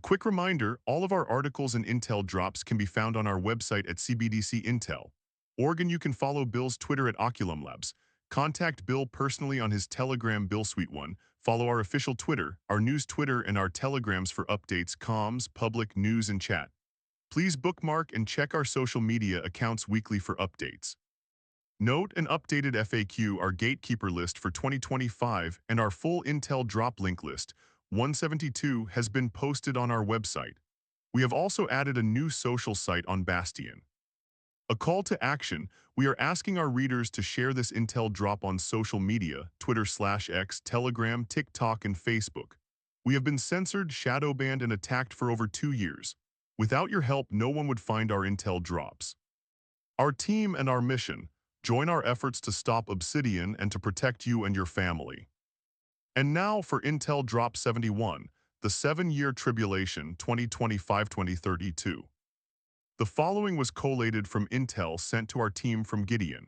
quick reminder, all of our articles and intel drops can be found on our website at CBDC Intel. Oregon, you can follow Bill's Twitter at Oculum Labs. Contact Bill personally on his Telegram Bill Suite 1. Follow our official Twitter, our news Twitter, and our Telegrams for updates, comms, public news, and chat. Please bookmark and check our social media accounts weekly for updates. Note an updated FAQ, our gatekeeper list for 2025, and our full Intel drop link list, 172, has been posted on our website. We have also added a new social site on Bastion. A call to action, we are asking our readers to share this Intel drop on social media, Twitter/X, Telegram, TikTok, and Facebook. We have been censored, shadow banned, and attacked for over 2 years. Without your help, no one would find our Intel drops. Our team and our mission: join our efforts to stop Obsidian and to protect you and your family. And now for Intel Drop 71, the 7-year Tribulation 2025-2032. The following was collated from Intel sent to our team from Gideon.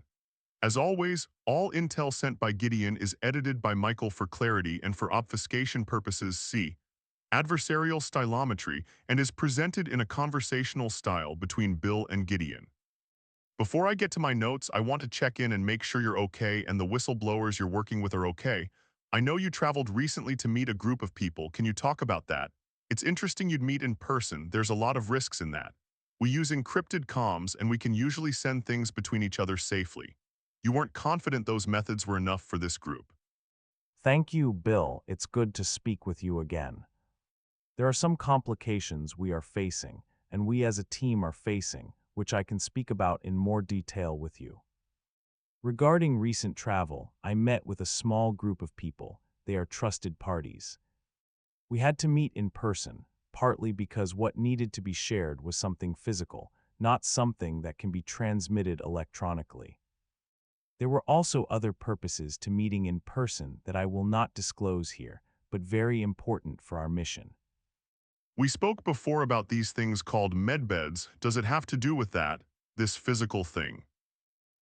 As always, all Intel sent by Gideon is edited by Michael for clarity and for obfuscation purposes. See adversarial stylometry, and is presented in a conversational style between Bill and Gideon. Before I get to my notes, I want to check in and make sure you're okay and the whistleblowers you're working with are okay. I know you traveled recently to meet a group of people. Can you talk about that? It's interesting you'd meet in person. There's a lot of risks in that. We use encrypted comms and we can usually send things between each other safely. You weren't confident those methods were enough for this group. Thank you, Bill. It's good to speak with you again. There are some complications we are facing, and we as a team are facing, which I can speak about in more detail with you. Regarding recent travel, I met with a small group of people. They are trusted parties. We had to meet in person, partly because what needed to be shared was something physical, not something that can be transmitted electronically. There were also other purposes to meeting in person that I will not disclose here, but very important for our mission. We spoke before about these things called medbeds. Does it have to do with that, this physical thing?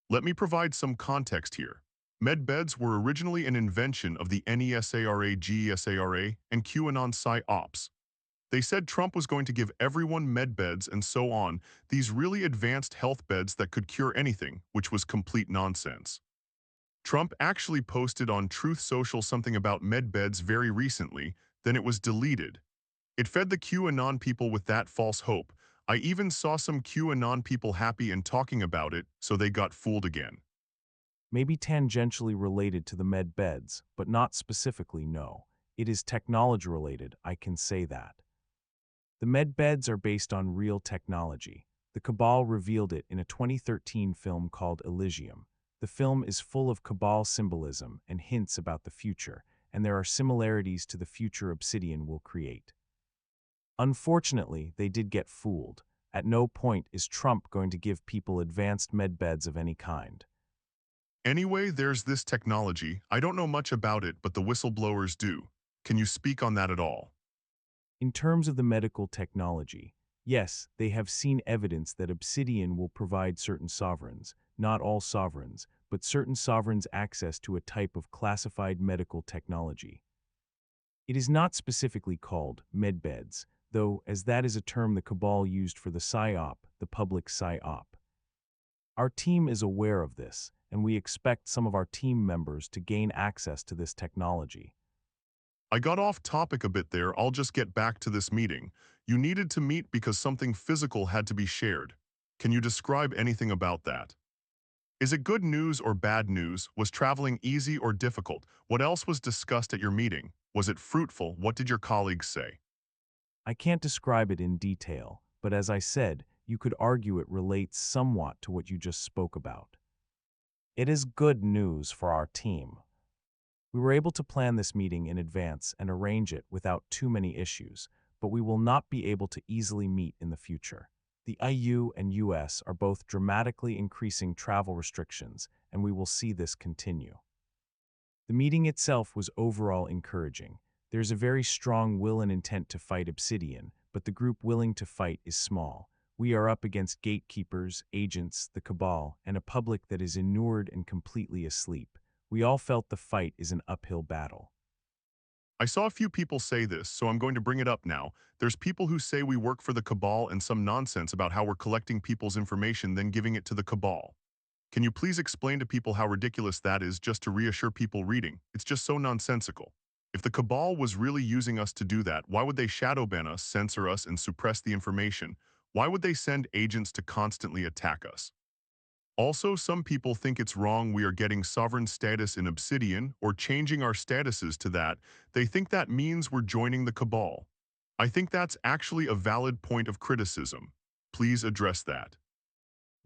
Let me provide some context here. Medbeds were originally an invention of the NESARA, GESARA, and QAnon PSY-Ops. They said Trump was going to give everyone medbeds and so on, these really advanced health beds that could cure anything, which was complete nonsense. Trump actually posted on Truth Social something about medbeds very recently, then it was deleted. It fed the QAnon people with that false hope. I even saw some QAnon people happy and talking about it, so they got fooled again. Maybe tangentially related to the med beds, but not specifically, no. It is technology related, I can say that. The med beds are based on real technology. The Cabal revealed it in a 2013 film called Elysium. The film is full of Cabal symbolism and hints about the future, and there are similarities to the future Obsidian will create. Unfortunately, they did get fooled. At no point is Trump going to give people advanced medbeds of any kind. Anyway, there's this technology. I don't know much about it, but the whistleblowers do. Can you speak on that at all? In terms of the medical technology, yes, they have seen evidence that Obsidian will provide certain sovereigns, not all sovereigns, but certain sovereigns access to a type of classified medical technology. It is not specifically called medbeds, though, as that is a term the Cabal used for the PSYOP, the public PSYOP. Our team is aware of this, and we expect some of our team members to gain access to this technology. I got off topic a bit there. I'll just get back to this meeting. You needed to meet because something physical had to be shared. Can you describe anything about that? Is it good news or bad news? Was traveling easy or difficult? What else was discussed at your meeting? Was it fruitful? What did your colleagues say? I can't describe it in detail, but as I said, you could argue it relates somewhat to what you just spoke about. It is good news for our team. We were able to plan this meeting in advance and arrange it without too many issues, but we will not be able to easily meet in the future. The EU and US are both dramatically increasing travel restrictions, and we will see this continue. The meeting itself was overall encouraging. There's a very strong will and intent to fight Obsidian, but the group willing to fight is small. We are up against gatekeepers, agents, the Cabal, and a public that is inured and completely asleep. We all felt the fight is an uphill battle. I saw a few people say this, so I'm going to bring it up now. There's people who say we work for the Cabal and some nonsense about how we're collecting people's information then giving it to the Cabal. Can you please explain to people how ridiculous that is just to reassure people reading? It's just so nonsensical. If the Cabal was really using us to do that, why would they shadow ban us, censor us, and suppress the information? Why would they send agents to constantly attack us? Also, some people think it's wrong we are getting sovereign status in Obsidian or changing our statuses to that. They think that means we're joining the Cabal. I think that's actually a valid point of criticism. Please address that.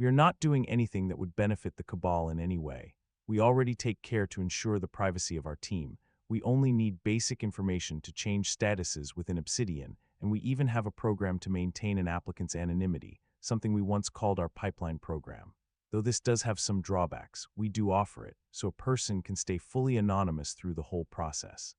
We are not doing anything that would benefit the Cabal in any way. We already take care to ensure the privacy of our team. We only need basic information to change statuses within Obsidian, and we even have a program to maintain an applicant's anonymity, something we once called our pipeline program. Though this does have some drawbacks, we do offer it, so a person can stay fully anonymous through the whole process.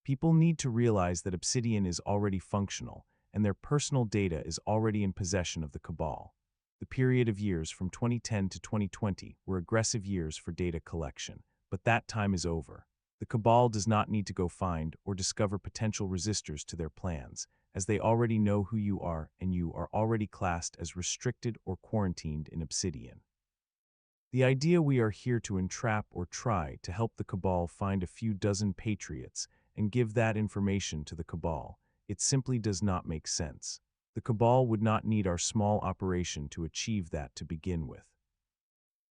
People need to realize that Obsidian is already functional, and their personal data is already in possession of the Cabal. The period of years from 2010 to 2020 were aggressive years for data collection, but that time is over. The Cabal does not need to go find or discover potential resistors to their plans, as they already know who you are and you are already classed as restricted or quarantined in Obsidian. The idea we are here to entrap or try to help the Cabal find a few dozen patriots and give that information to the Cabal, it simply does not make sense. The Cabal would not need our small operation to achieve that to begin with.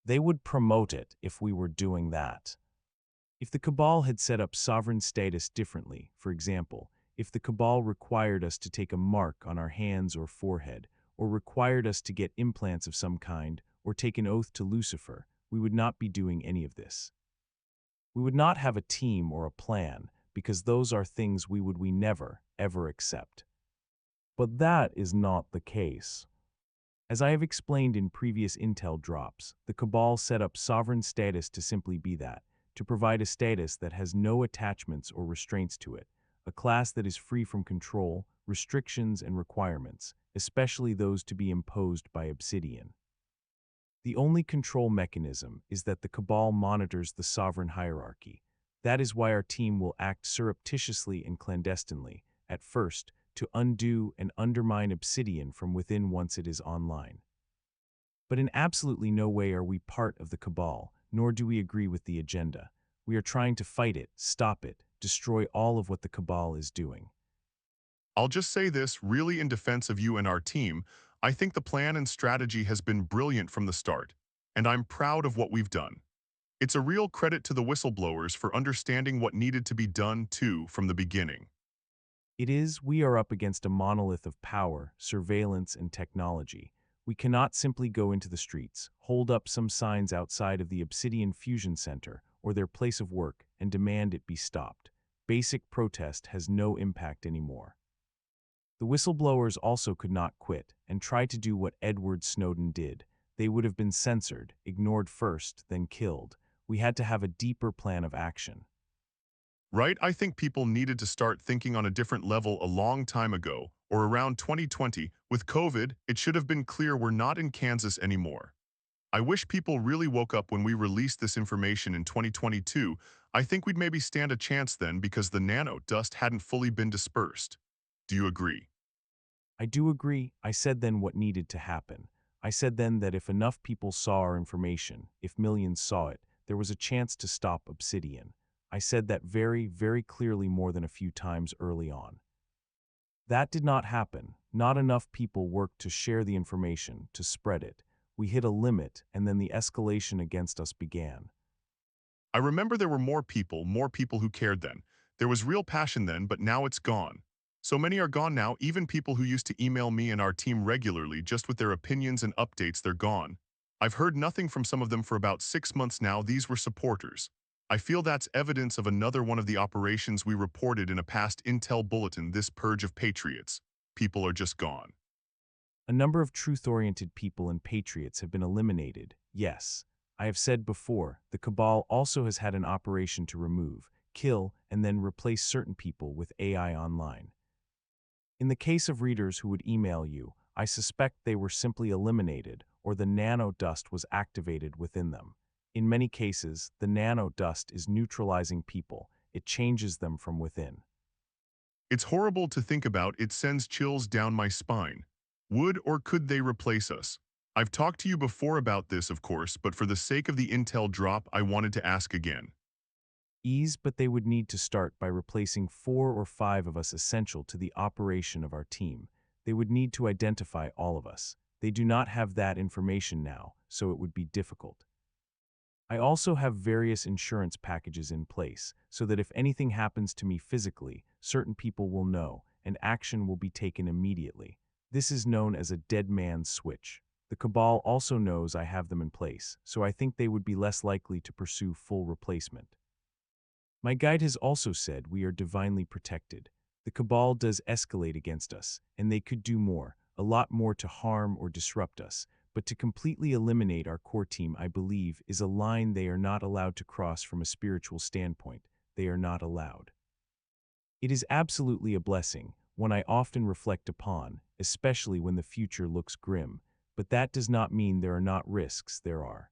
They would promote it if we were doing that. If the Cabal had set up sovereign status differently, for example, if the Cabal required us to take a mark on our hands or forehead, or required us to get implants of some kind, or take an oath to Lucifer, we would not be doing any of this. We would not have a team or a plan, because those are things we never, ever accept. But that is not the case. As I have explained in previous Intel drops, the Cabal set up sovereign status to simply be that, to provide a status that has no attachments or restraints to it, a class that is free from control, restrictions, and requirements, especially those to be imposed by Obsidian. The only control mechanism is that the Cabal monitors the sovereign hierarchy. That is why our team will act surreptitiously and clandestinely, at first, to undo and undermine Obsidian from within once it is online. But in absolutely no way are we part of the Cabal, nor do we agree with the agenda. We are trying to fight it, stop it, destroy all of what the Cabal is doing. I'll just say this, really in defense of you and our team, I think the plan and strategy has been brilliant from the start, and I'm proud of what we've done. It's a real credit to the whistleblowers for understanding what needed to be done, too, from the beginning. We are up against a monolith of power, surveillance, and technology. We cannot simply go into the streets, hold up some signs outside of the Obsidian Fusion Center or their place of work, and demand it be stopped. Basic protest has no impact anymore. The whistleblowers also could not quit and try to do what Edward Snowden did. They would have been censored, ignored first, then killed. We had to have a deeper plan of action. Right? I think people needed to start thinking on a different level a long time ago, or around 2020. With COVID, it should have been clear we're not in Kansas anymore. I wish people really woke up when we released this information in 2022. I think we'd maybe stand a chance then because the nano dust hadn't fully been dispersed. Do you agree? I do agree. I said then what needed to happen. I said then that if enough people saw our information, if millions saw it, there was a chance to stop Obsidian. I said that very, very clearly more than a few times early on. That did not happen. Not enough people worked to share the information, to spread it. We hit a limit, and then the escalation against us began. I remember there were more people who cared then. There was real passion then, but now it's gone. So many are gone now, even people who used to email me and our team regularly just with their opinions and updates, they're gone. I've heard nothing from some of them for about 6 months now. These were supporters. I feel that's evidence of another one of the operations we reported in a past Intel bulletin, this purge of patriots. People are just gone. A number of truth-oriented people and patriots have been eliminated, yes. I have said before, the Cabal also has had an operation to remove, kill, and then replace certain people with AI online. In the case of readers who would email you, I suspect they were simply eliminated or the nano dust was activated within them. In many cases, the nano dust is neutralizing people, It changes them from within. It's horrible to think about. It sends chills down my spine. Would or could they replace us? I've talked to you before about this, of course, but for the sake of the intel drop, I wanted to ask again. Ease, but they would need to start by replacing 4 or 5 of us essential to the operation of our team. They would need to identify all of us. They do not have that information now, so it would be difficult. I also have various insurance packages in place, so that if anything happens to me physically, certain people will know, and action will be taken immediately. This is known as a dead man's switch. The Cabal also knows I have them in place, so I think they would be less likely to pursue full replacement. My guide has also said we are divinely protected. The Cabal does escalate against us, and they could do more, a lot more to harm or disrupt us, but to completely eliminate our core team, I believe, is a line they are not allowed to cross from a spiritual standpoint. They are not allowed. It is absolutely a blessing, one I often reflect upon, especially when the future looks grim, but that does not mean there are not risks. There are.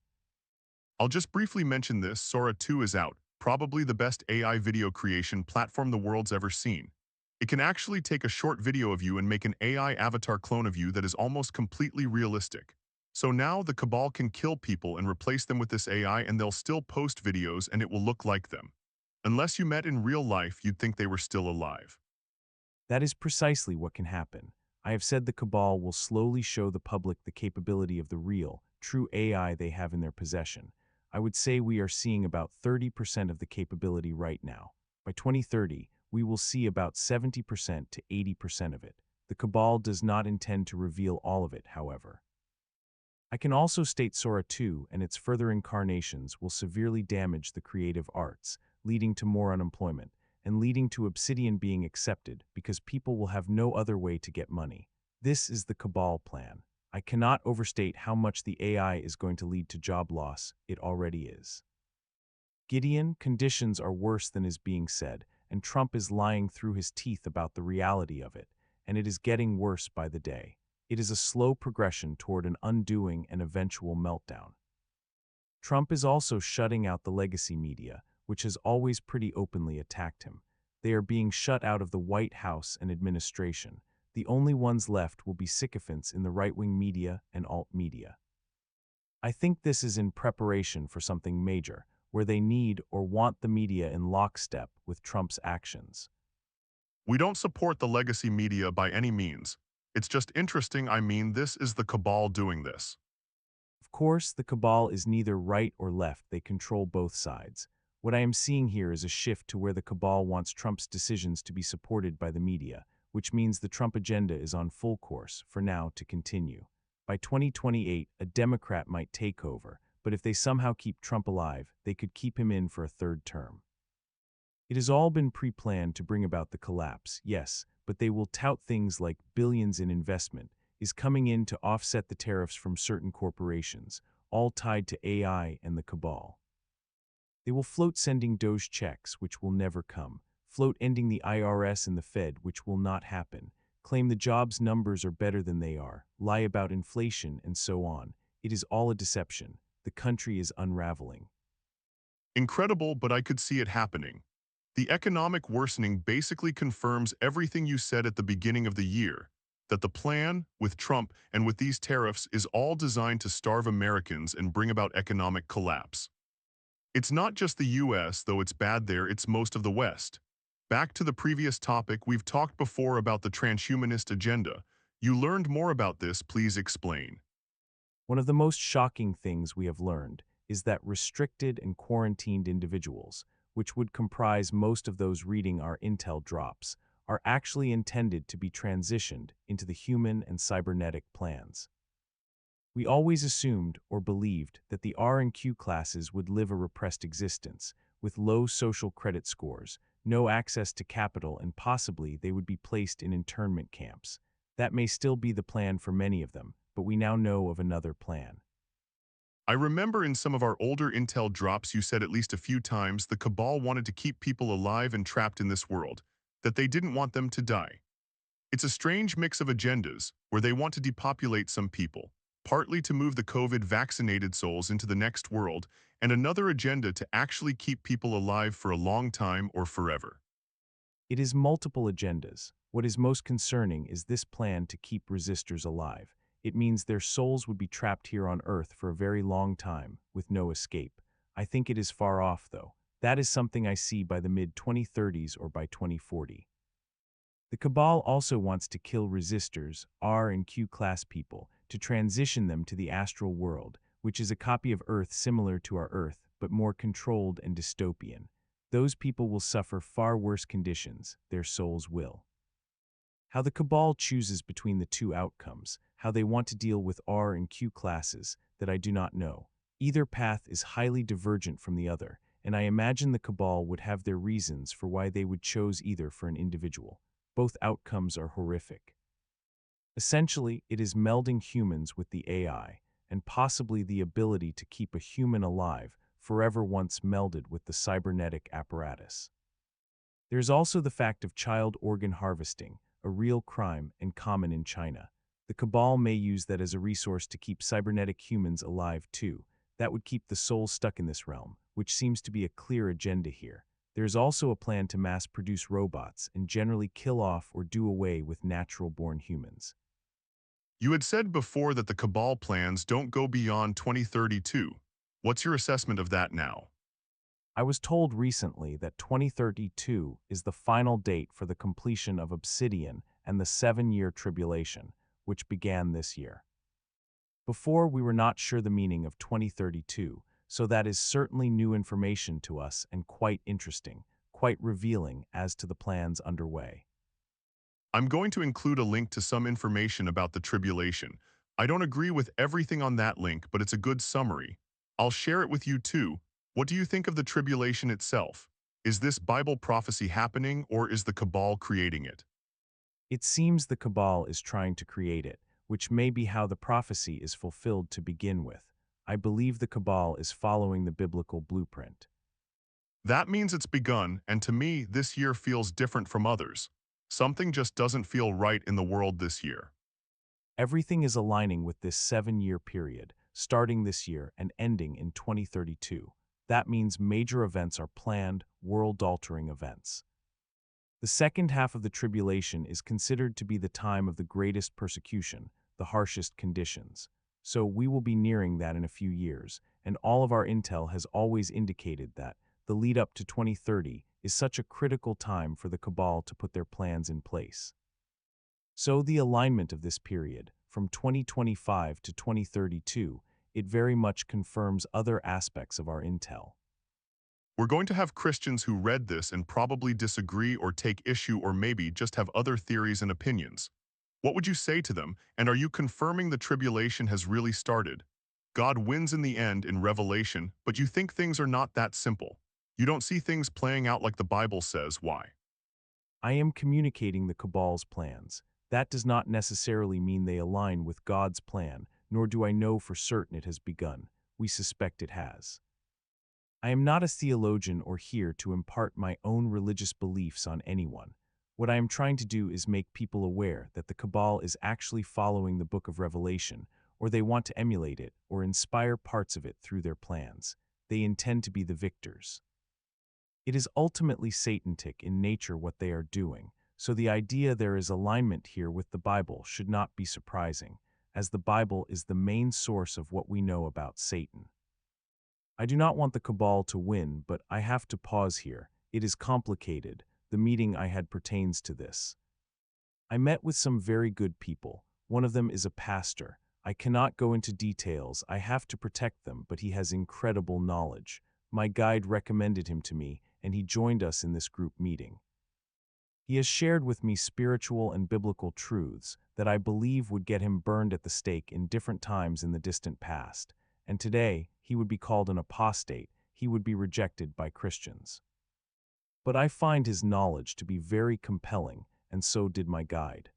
I'll just briefly mention this. Sora 2 is out, probably the best AI video creation platform the world's ever seen. It can actually take a short video of you and make an AI avatar clone of you that is almost completely realistic. So now the Cabal can kill people and replace them with this AI, and they'll still post videos and it will look like them. Unless you met in real life, you'd think they were still alive. That is precisely what can happen. I have said the Cabal will slowly show the public the capability of the real, true AI they have in their possession. I would say we are seeing about 30% of the capability right now. By 2030, we will see about 70% to 80% of it. The Cabal does not intend to reveal all of it, however. I can also state Sora 2 and its further incarnations will severely damage the creative arts, leading to more unemployment, and leading to Obsidian being accepted because people will have no other way to get money. This is the Cabal plan. I cannot overstate how much the AI is going to lead to job loss. It already is. Gideon, conditions are worse than is being said, and Trump is lying through his teeth about the reality of it, and it is getting worse by the day. It is a slow progression toward an undoing and eventual meltdown. Trump is also shutting out the legacy media, which has always pretty openly attacked him. They are being shut out of the White House and administration. The only ones left will be sycophants in the right-wing media and alt-media. I think this is in preparation for something major, where they need or want the media in lockstep with Trump's actions. We don't support the legacy media by any means. It's just interesting. I mean, this is the Cabal doing this. Of course, the Cabal is neither right or left. They control both sides. What I am seeing here is a shift to where the Cabal wants Trump's decisions to be supported by the media, which means the Trump agenda is on full course, for now, to continue. By 2028, a Democrat might take over, but if they somehow keep Trump alive, they could keep him in for a third term. It has all been pre-planned to bring about the collapse, yes, but they will tout things like billions in investment is coming in to offset the tariffs from certain corporations, all tied to AI and the Cabal. They will float sending Doge checks, which will never come, float ending the IRS and the Fed, which will not happen, claim the jobs numbers are better than they are, lie about inflation, and so on. It is all a deception. The country is unraveling. Incredible, but I could see it happening. The economic worsening basically confirms everything you said at the beginning of the year, that the plan, with Trump and with these tariffs, is all designed to starve Americans and bring about economic collapse. It's not just the US, though it's bad there, it's most of the West. Back to the previous topic, we've talked before about the transhumanist agenda. You learned more about this, please explain. One of the most shocking things we have learned is that restricted and quarantined individuals, which would comprise most of those reading our intel drops, are actually intended to be transitioned into the human and cybernetic plans. We always assumed or believed that the R and Q classes would live a repressed existence, with low social credit scores, no access to capital, and possibly they would be placed in internment camps. That may still be the plan for many of them, but we now know of another plan. I remember in some of our older intel drops you said at least a few times the Cabal wanted to keep people alive and trapped in this world, that they didn't want them to die. It's a strange mix of agendas, where they want to depopulate some people, partly to move the COVID-vaccinated souls into the next world, and another agenda to actually keep people alive for a long time or forever. It is multiple agendas. What is most concerning is this plan to keep resistors alive. It means their souls would be trapped here on Earth for a very long time, with no escape. I think it is far off, though. That is something I see by the mid-2030s or by 2040. The Cabal also wants to kill resistors, R and Q class people, to transition them to the astral world, which is a copy of Earth similar to our Earth, but more controlled and dystopian. Those people will suffer far worse conditions, their souls will. How the Cabal chooses between the two outcomes, how they want to deal with R and Q classes, that I do not know. Either path is highly divergent from the other, and I imagine the Cabal would have their reasons for why they would choose either for an individual. Both outcomes are horrific. Essentially, it is melding humans with the AI, and possibly the ability to keep a human alive forever once melded with the cybernetic apparatus. There's also the fact of child organ harvesting, a real crime and common in China. The Cabal may use that as a resource to keep cybernetic humans alive too. That would keep the soul stuck in this realm, which seems to be a clear agenda here. There is also a plan to mass-produce robots and generally kill off or do away with natural-born humans. You had said before that the Cabal plans don't go beyond 2032. What's your assessment of that now? I was told recently that 2032 is the final date for the completion of Obsidian and the 7-year tribulation, which began this year. Before, we were not sure the meaning of 2032, so that is certainly new information to us and quite interesting, quite revealing as to the plans underway. I'm going to include a link to some information about the tribulation. I don't agree with everything on that link, but it's a good summary. I'll share it with you too. What do you think of the tribulation itself? Is this Bible prophecy happening, or is the Cabal creating it? It seems the Cabal is trying to create it, which may be how the prophecy is fulfilled to begin with. I believe the Cabal is following the biblical blueprint. That means it's begun, and to me, this year feels different from others. Something just doesn't feel right in the world this year. Everything is aligning with this 7-year period, starting this year and ending in 2032. That means major events are planned, world-altering events. The second half of the tribulation is considered to be the time of the greatest persecution, the harshest conditions. So we will be nearing that in a few years, and all of our intel has always indicated that the lead up to 2030 is such a critical time for the Cabal to put their plans in place. So the alignment of this period, from 2025 to 2032, it very much confirms other aspects of our intel. We're going to have Christians who read this and probably disagree or take issue or maybe just have other theories and opinions. What would you say to them, and are you confirming the tribulation has really started? God wins in the end in Revelation, but you think things are not that simple. You don't see things playing out like the Bible says. Why? I am communicating the Cabal's plans. That does not necessarily mean they align with God's plan, nor do I know for certain it has begun. We suspect it has. I am not a theologian or here to impart my own religious beliefs on anyone. What I am trying to do is make people aware that the Cabal is actually following the book of Revelation, or they want to emulate it or inspire parts of it through their plans. They intend to be the victors. It is ultimately Satanic in nature what they are doing, so the idea there is alignment here with the Bible should not be surprising, as the Bible is the main source of what we know about Satan. I do not want the Cabal to win, but I have to pause here. It is complicated. The meeting I had pertains to this. I met with some very good people. One of them is a pastor. I cannot go into details. I have to protect them, but he has incredible knowledge. My guide recommended him to me, and he joined us in this group meeting. He has shared with me spiritual and biblical truths that I believe would get him burned at the stake in different times in the distant past, and today he would be called an apostate. He would be rejected by Christians. But I find his knowledge to be very compelling, and so did my guide.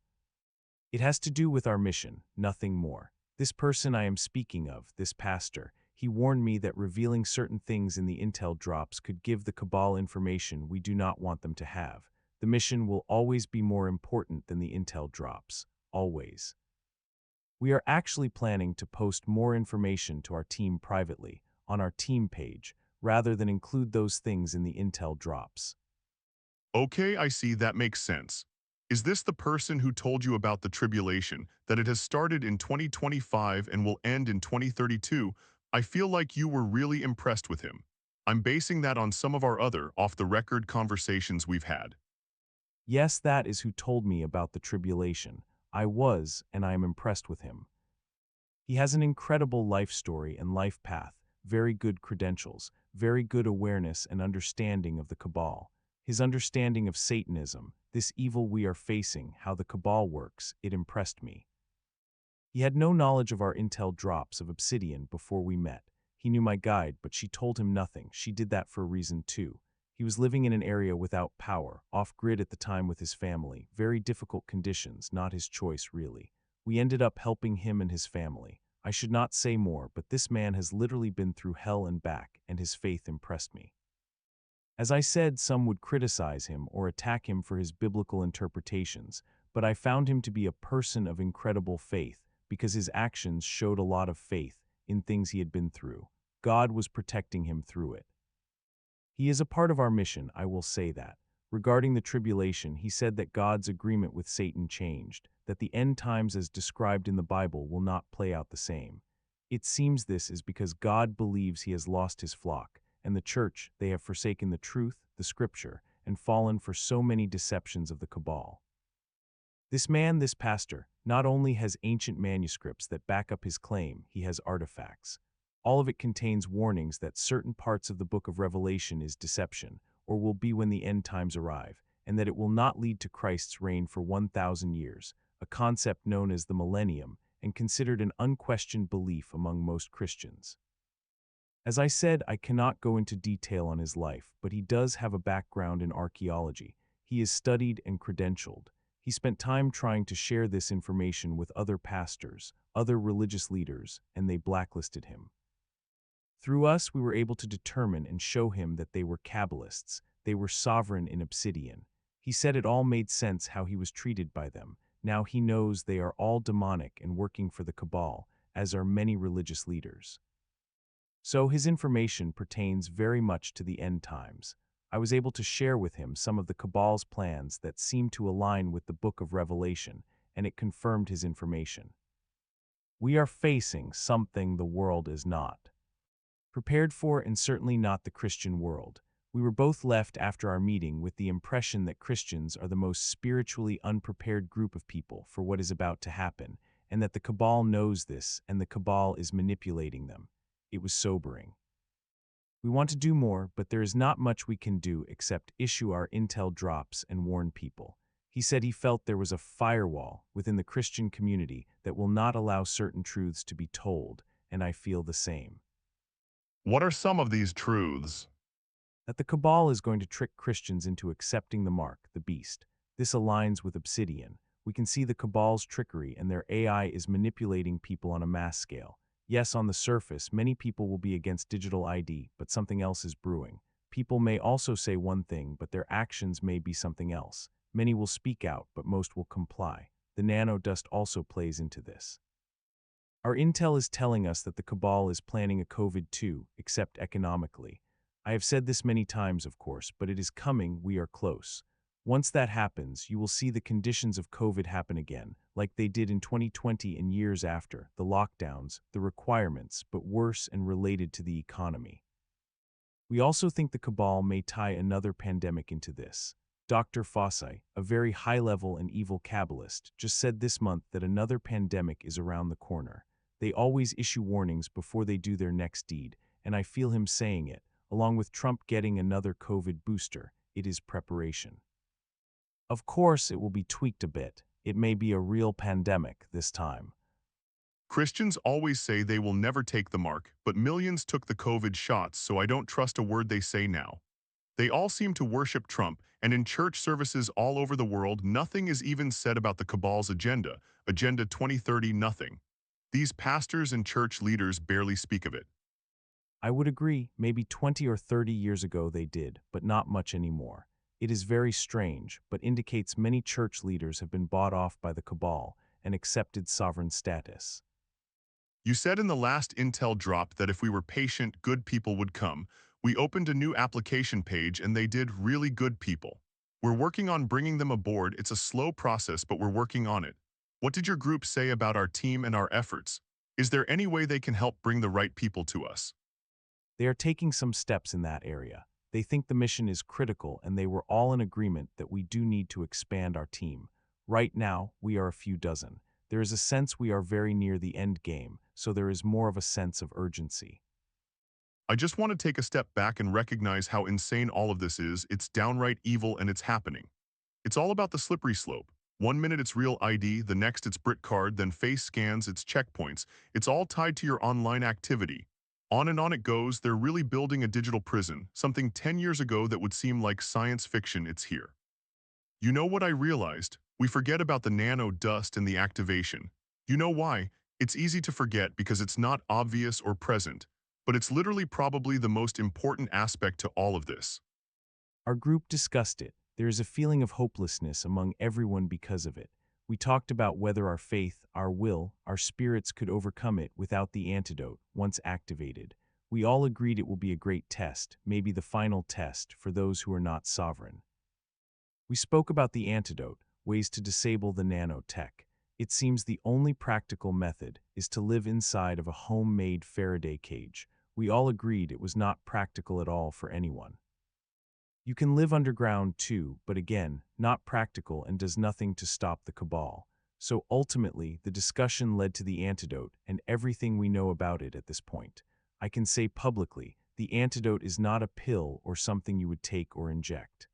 It has to do with our mission, nothing more. This person I am speaking of, this pastor, he warned me that revealing certain things in the intel drops could give the Cabal information we do not want them to have. The mission will always be more important than the intel drops. Always. We are actually planning to post more information to our team privately, on our team page, rather than include those things in the intel drops. Okay, I see, that makes sense. Is this the person who told you about the tribulation, that it has started in 2025 and will end in 2032? I feel like you were really impressed with him. I'm basing that on some of our other off-the-record conversations we've had. Yes, that is who told me about the tribulation. I was, and I am impressed with him. He has an incredible life story and life path, very good credentials, very good awareness and understanding of the Cabal. His understanding of Satanism, this evil we are facing, how the Cabal works, it impressed me. He had no knowledge of our intel drops of Obsidian before we met. He knew my guide, but she told him nothing. She did that for a reason too. He was living in an area without power, off-grid at the time with his family, very difficult conditions, not his choice really. We ended up helping him and his family. I should not say more, but this man has literally been through hell and back, and his faith impressed me. As I said, some would criticize him or attack him for his biblical interpretations, but I found him to be a person of incredible faith because his actions showed a lot of faith in things he had been through. God was protecting him through it. He is a part of our mission, I will say that. Regarding the tribulation, he said that God's agreement with Satan changed, that the end times as described in the Bible will not play out the same. It seems this is because God believes he has lost his flock, and the church, they have forsaken the truth, the scripture, and fallen for so many deceptions of the cabal. This man, this pastor, not only has ancient manuscripts that back up his claim, he has artifacts. All of it contains warnings that certain parts of the book of Revelation is deception, or will be when the end times arrive, and that it will not lead to Christ's reign for 1,000 years, a concept known as the millennium, and considered an unquestioned belief among most Christians. As I said, I cannot go into detail on his life, but he does have a background in archaeology. He is studied and credentialed. He spent time trying to share this information with other pastors, other religious leaders, and they blacklisted him. Through us, we were able to determine and show him that they were Kabbalists, they were sovereign in Obsidian. He said it all made sense how he was treated by them. Now he knows they are all demonic and working for the Cabal, as are many religious leaders. So his information pertains very much to the end times. I was able to share with him some of the Cabal's plans that seemed to align with the book of Revelation, and it confirmed his information. We are facing something the world is not prepared for, and certainly not the Christian world. We were both left after our meeting with the impression that Christians are the most spiritually unprepared group of people for what is about to happen, and that the Cabal knows this and the Cabal is manipulating them. It was sobering. We want to do more, but there is not much we can do except issue our intel drops and warn people. He said he felt there was a firewall within the Christian community that will not allow certain truths to be told, and I feel the same. What are some of these truths? That the Cabal is going to trick Christians into accepting the mark, the beast. This aligns with Obsidian. We can see the Cabal's trickery, and their AI is manipulating people on a mass scale. Yes, on the surface, many people will be against digital ID, but something else is brewing. People may also say one thing, but their actions may be something else. Many will speak out, but most will comply. The nano dust also plays into this. Our intel is telling us that the Cabal is planning a COVID-2, except economically. I have said this many times, of course, but it is coming, we are close. Once that happens, you will see the conditions of COVID happen again, like they did in 2020 and years after, the lockdowns, the requirements, but worse and related to the economy. We also think the Cabal may tie another pandemic into this. Dr. Fossey, a very high-level and evil Kabbalist, just said this month that another pandemic is around the corner. They always issue warnings before they do their next deed, and I feel him saying it. Along with Trump getting another COVID booster, it is preparation. Of course, it will be tweaked a bit. It may be a real pandemic this time. Christians always say they will never take the mark, but millions took the COVID shots, so I don't trust a word they say now. They all seem to worship Trump, and in church services all over the world, nothing is even said about the Cabal's agenda, Agenda 2030, nothing. These pastors and church leaders barely speak of it. I would agree, maybe 20 or 30 years ago they did, but not much anymore. It is very strange, but indicates many church leaders have been bought off by the Cabal, and accepted sovereign status. You said in the last Intel drop that if we were patient, good people would come. We opened a new application page and they did really good people. We're working on bringing them aboard. It's a slow process, but we're working on it. What did your group say about our team and our efforts? Is there any way they can help bring the right people to us? They are taking some steps in that area. They think the mission is critical and they were all in agreement that we do need to expand our team. Right now, we are a few dozen. There is a sense we are very near the end game, so there is more of a sense of urgency. I just want to take a step back and recognize how insane all of this is. It's downright evil and it's happening. It's all about the slippery slope. One minute it's real ID, the next it's Brit card, then face scans, it's checkpoints. It's all tied to your online activity. On and on it goes. They're really building a digital prison, something 10 years ago that would seem like science fiction. It's here. You know what I realized? We forget about the nano dust and the activation. You know why? It's easy to forget because it's not obvious or present, but it's literally probably the most important aspect to all of this. Our group discussed it. There is a feeling of hopelessness among everyone because of it. We talked about whether our faith, our will, our spirits could overcome it without the antidote, once activated. We all agreed it will be a great test, maybe the final test for those who are not sovereign. We spoke about the antidote, ways to disable the nanotech. It seems the only practical method is to live inside of a homemade Faraday cage. We all agreed it was not practical at all for anyone. You can live underground too, but again, not practical and does nothing to stop the cabal. So ultimately, the discussion led to the antidote and everything we know about it at this point. I can say publicly, the antidote is not a pill or something you would take or inject.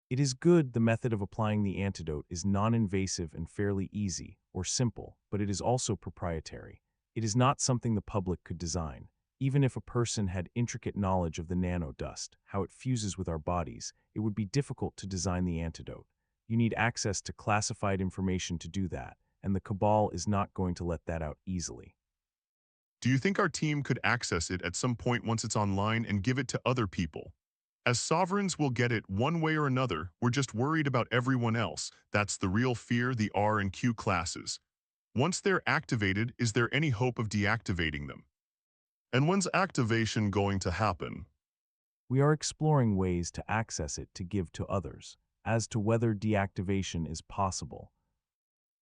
It is good the method of applying the antidote is non-invasive and fairly easy or simple, but it is also proprietary. It is not something the public could design. Even if a person had intricate knowledge of the nanodust, how it fuses with our bodies, it would be difficult to design the antidote. You need access to classified information to do that, and the cabal is not going to let that out easily. Do you think our team could access it at some point once it's online and give it to other people? As sovereigns, we'll get it one way or another. We're just worried about everyone else. That's the real fear, the R and Q classes. Once they're activated, is there any hope of deactivating them? And when's activation going to happen? We are exploring ways to access it to give to others. As to whether deactivation is possible,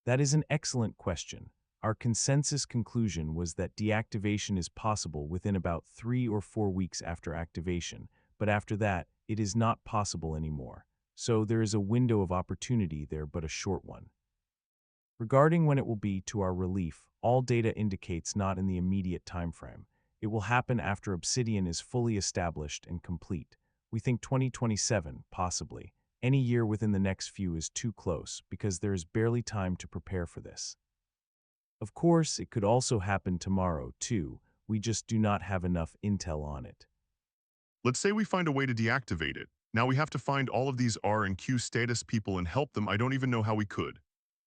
that is an excellent question. Our consensus conclusion was that deactivation is possible within about 3 or 4 weeks after activation, but after that, it is not possible anymore. So there is a window of opportunity there, but a short one. Regarding when it will be to our relief, all data indicates not in the immediate timeframe. It will happen after Obsidian is fully established and complete. We think 2027, possibly. Any year within the next few is too close because there is barely time to prepare for this. Of course, it could also happen tomorrow, too. We just do not have enough intel on it. Let's say we find a way to deactivate it. Now we have to find all of these R and Q status people and help them. I don't even know how we could.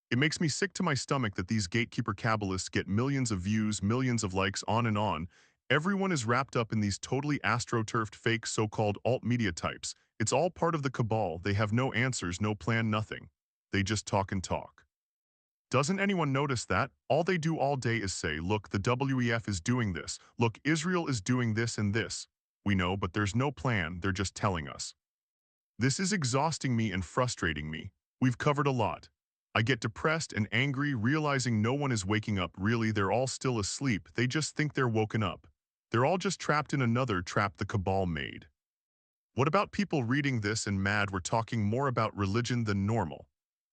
It makes me sick to my stomach that these gatekeeper Kabbalists get millions of views, millions of likes, on and on. Everyone is wrapped up in these totally astroturfed fake so-called alt-media types. It's all part of the cabal. They have no answers, no plan, nothing. They just talk and talk. Doesn't anyone notice that? All they do all day is say, look, the WEF is doing this. Look, Israel is doing this and this. We know, but there's no plan. They're just telling us. This is exhausting me and frustrating me. We've covered a lot. I get depressed and angry realizing no one is waking up. Really, they're all still asleep. They just think they're woken up. They're all just trapped in another trap the cabal made. What about people reading this and mad we're talking more about religion than normal?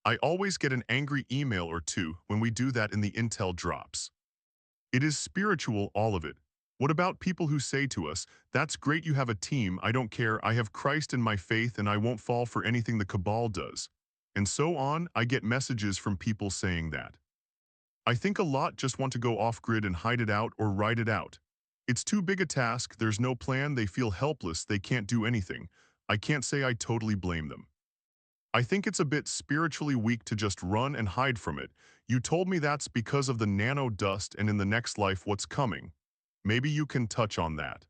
I always get an angry email or two when we do that in the intel drops. It is spiritual, all of it. What about people who say to us, that's great you have a team, I don't care, I have Christ in my faith and I won't fall for anything the cabal does. And so on. I get messages from people saying that. I think a lot just want to go off-grid and hide it out or ride it out. It's too big a task, there's no plan, they feel helpless, they can't do anything. I can't say I totally blame them. I think it's a bit spiritually weak to just run and hide from it. You told me that's because of the nano dust and in the next life what's coming. Maybe you can touch on that.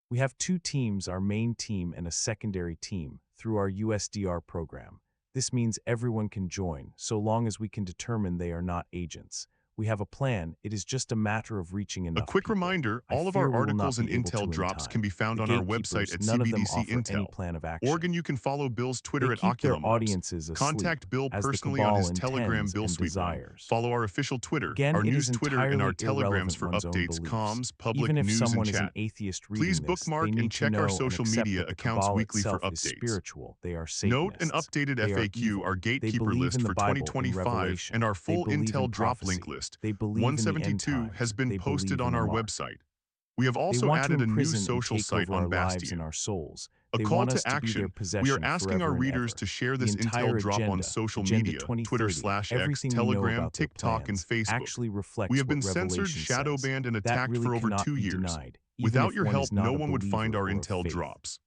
We have two teams, our main team and a secondary team, through our USDR program. This means everyone can join, so long as we can determine they are not agents. We have a plan. It is just a matter of reaching A enough quick people. reminder, I all of fear our we will not articles and be able intel to in drops can time. be found The on our website gatekeepers, at none of them CBDC offer any Intel. plan of action. Oregon, you can follow Bill's Twitter They at keep their Oculum Labs. audiences asleep, Contact Bill as the personally on cabal his Telegram intends Bill and Suite One. desires. Follow our official Twitter, Again, our it news is Twitter, and our entirely telegrams irrelevant for one's own updates, beliefs. comms, public Even if news, and someone is an chat. atheist Please reading this, they bookmark need and to check our know and social accept media that the accounts cabal weekly for itself is updates. spiritual. They are Note an Satanists. updated They are FAQ, evil. our They gatekeeper believe list in the for Bible, in 2025, Revelation. and our They full believe intel in drop prophecy. link list. They believe in the end 172 times. has been They posted believe in on the our mark. website. We have They also want to added a new imprison and social take site over on our lives and Bastion. our souls. A They call want to us to be their action. possession We are asking our forever and readers ever. to share The this entire intel drop on agenda, social Agenda media, Twitter 2030, /X, everything we know Telegram, about their TikTok, and plans, Facebook. actually We reflects have what been censored, Revelation shadow says. banned, and That attacked really for over cannot 2 be years. denied, even Without if your one is help, no not a one would find believer our or of intel faith. drops.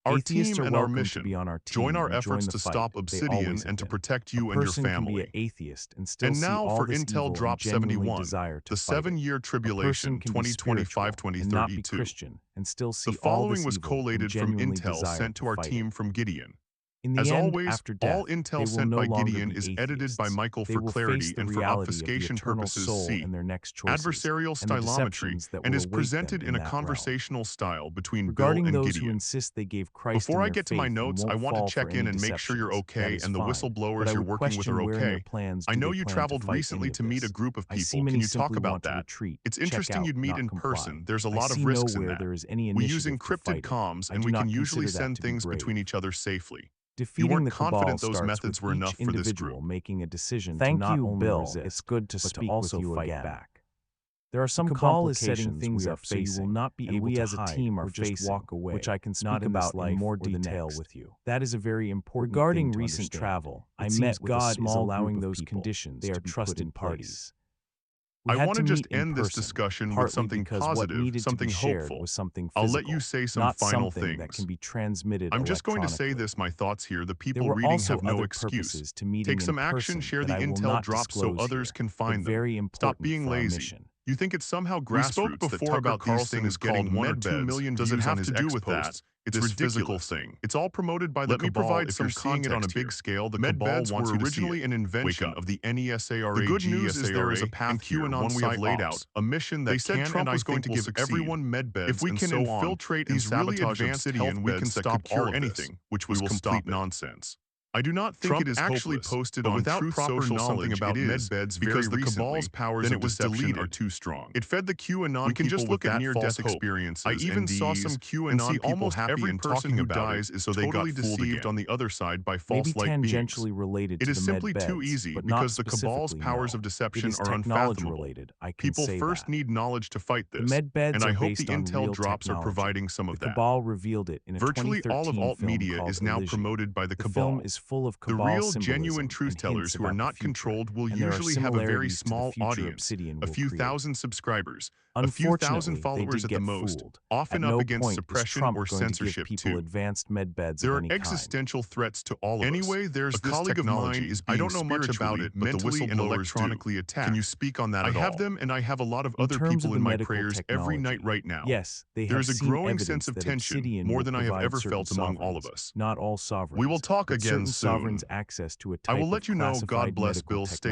Our Atheists team are and our welcome to mission. be on our Join team our and join efforts the to fight. stop They Obsidian always have and to been. protect A you and your person can be an family. atheist and still And see now all for this Intel evil and Drop genuinely 71, desire to the fight it. 7-year A person Tribulation can be spiritual and not be 2025-2032. Christian and still The see all following this was evil and collated from genuinely Intel desire sent to to our fight it. team from Gideon. In the As end, always, after all death, intel they will sent no by longer Gideon be is edited by atheists. Michael They for will clarity face the and for reality of the obfuscation eternal purposes soul C. and their next choices, Adversarial and the stylometry, deceptions that and will is await them presented in in a that realm. conversational style between Bill Regarding and those who Gideon. insist they gave Christ Before in I their get to my faith and notes, I won't want to fall for check in any and make sure you're deceptions, that okay is and the fine. But whistleblowers I you're would working with question are where in their okay. plans I do know they you plan to traveled fight recently any of to meet a this. group of I see people. Can many you talk simply about want to that? retreat, It's check interesting out, you'd meet not in comply. person. There's a I lot see of risks in nowhere that. there is any We use initiative for encrypted fighting. comms, I and do we can not usually consider that send to be things between brave. each other safely. You Defeating weren't the cabal confident those starts with methods were each enough for this individual group. making a decision to Thank not you, only Bill. resist, It's good to but to speak also with you fight again. back. There are some The cabal is complications setting things we are up so you will facing, not be and able we to as a hide team are or just facing, walk away, which I can speak not in this about in life more or the detail next. with you. That is a very important Regarding thing to recent understand. travel, It I seems met with a God is small allowing group of those people. conditions They to are be put trusted in parties. place. We I had want to to just meet in end this person, discussion with partly something because what positive, needed to something be shared hopeful. was something I'll physical, let you say some not final something that things. can be transmitted I'm just going to say electronically. this, my thoughts here. The There people were reading also have no other excuse. purposes to meeting Take in some action, person share that the I will intel not drops so disclose others here, can but find them. very Stop important being for our lazy. mission. You think it's somehow We spoke grassroots that before Tucker about Carlson is getting called 1 or med 2 beds. million Does it views have on his to do X with that? posts. It's This physical ridiculous. thing. It's all promoted by the Let me cabal. provide If some you're seeing it on a context big here. scale, the Med cabal beds wants were you to see originally it. an invention Wake up. of the NESARA. The good news is there is a and path here, QAnon one we have laid out, psyops. a mission that They said can Trump and I was going think to will give succeed. everyone med beds If we and can so on. infiltrate and These really sabotage advanced Obsidian, health we can beds that stop could cure all anything, this, which was was complete complete nonsense. I do not think Trump it is actually hopeless, posted but on without Truth proper Social knowledge something about it is, med beds because very the cabal's recently, powers then of it was deception deleted. are too strong. It fed the QAnon We can people just with look at that near-death false hope. experiences, I even saw NDEs, some QAnon and see people almost happy every and person talking who about dies it, is so they got totally fooled deceived again. on the other side by Maybe false light beings. tangentially related It to is the med simply too beds, easy but not because the cabal's specifically, powers no. of It deception is are technology unfathomable. related, I can People say first that. need knowledge to fight The this, med beds and I are hope the based on intel real drops are technology. providing some The of that. cabal revealed it in a Virtually all of 2013 alt film media called is now Elysium. promoted by the The film cabal. is full of The cabal real, symbolism genuine and truth-tellers hints who are about the not future, controlled will and there are usually have a very similarities to the small future audience, Obsidian a will few create. thousand subscribers, a few thousand Unfortunately, they followers did at the get most, fooled. often At up no against point is suppression Trump or going to give censorship people too. advanced med beds There of are any kind. existential threats to all of us. Anyway, there's A this colleague of mine technology. is I being don't know much about spiritually, it, but the mentally, and whistleblowers electronically do. attacked. Can you speak on that I at have all? them, and I have a lot of In other terms of people the in my medical prayers every night technology, right now. yes, they There have is a seen growing evidence sense of that tension, Obsidian more will than I have provide ever certain felt among all of sovereigns, us. not all We sovereigns, will talk but again certain soon. sovereigns access to a I will type let of you know. God classified bless medical Bill. Stay technology.